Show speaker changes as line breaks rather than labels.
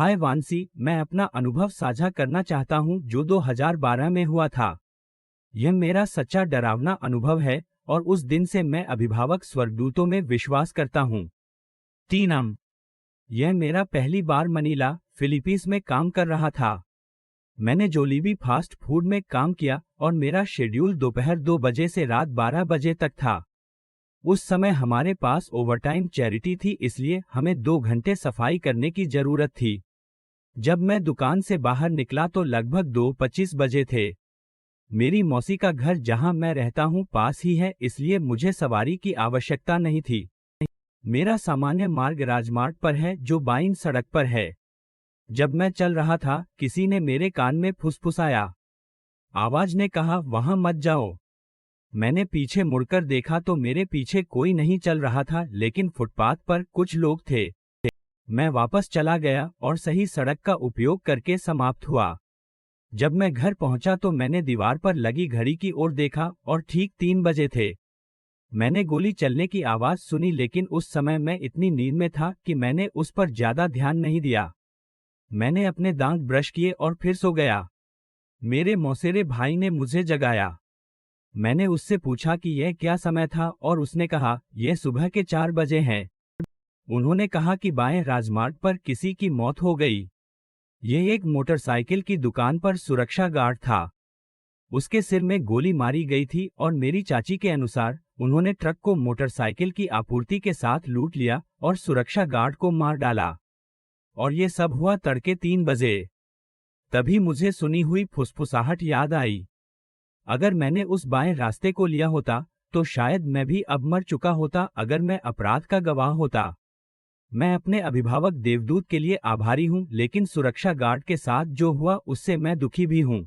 हाय वांसी, मैं अपना अनुभव साझा करना चाहता हूँ जो 2012 में हुआ था। यह मेरा सच्चा डरावना अनुभव है और उस दिन से मैं अभिभावक स्वर्गदूतों में विश्वास करता हूँ। 3 यह मेरा पहली बार मनीला, फिलीपींस में काम कर रहा था। मैंने जोलीबी फास्ट फूड में काम किया और मेरा शेड्यूल दोपहर 2 बजे से रात 12 बजे तक था। उस समय हमारे पास ओवरटाइम चैरिटी थी, इसलिए हमें 2 घंटे सफाई करने की जरूरत थी। जब मैं दुकान से बाहर निकला तो लगभग 2:25 बजे थे। मेरी मौसी का घर जहां मैं रहता हूं पास ही है, इसलिए मुझे सवारी की आवश्यकता नहीं थी। मेरा सामान्य मार्ग राजमार्ग पर है जो बाईं सड़क पर है। जब मैं चल रहा था, किसी ने मेरे कान में फुसफुसाया। आवाज ने कहा, वहां मत जाओ। मैंने पीछे मुड़कर देखा तो मेरे पीछे कोई नहीं चल रहा था, लेकिन फुटपाथ पर कुछ लोग थे। मैं वापस चला गया और सही सड़क का उपयोग करके समाप्त हुआ। जब मैं घर पहुंचा तो मैंने दीवार पर लगी घड़ी की ओर देखा और ठीक 3 बजे थे। मैंने गोली चलने की आवाज सुनी, लेकिन उस समय मैं इतनी नींद में था कि मैंने उस पर ज्यादा ध्यान नहीं दिया। मैंने अपने दांत ब्रश किए और फिर सो गया। मेरे मौसेरे भाई ने मुझे जगाया। मैंने उससे पूछा कि यह क्या समय था और उसने कहा, यह सुबह के 4 बजे हैं। उन्होंने कहा कि बाएं राजमार्ग पर किसी की मौत हो गई। यह एक मोटरसाइकिल की दुकान पर सुरक्षा गार्ड था। उसके सिर में गोली मारी गई थी और मेरी चाची के अनुसार उन्होंने ट्रक को मोटरसाइकिल की आपूर्ति के साथ लूट लिया और सुरक्षा गार्ड को मार डाला। और ये सब हुआ तड़के 3 बजे। तभी मुझे सुनी हुई फुसफुसाहट याद आई। अगर मैंने उस बाएं रास्ते को लिया होता तो शायद मैं भी अब मर चुका होता अगर मैं अपराध का गवाह होता। मैं अपने अभिभावक देवदूत के लिए आभारी हूं, लेकिन सुरक्षा गार्ड के साथ जो हुआ उससे मैं दुखी भी हूं।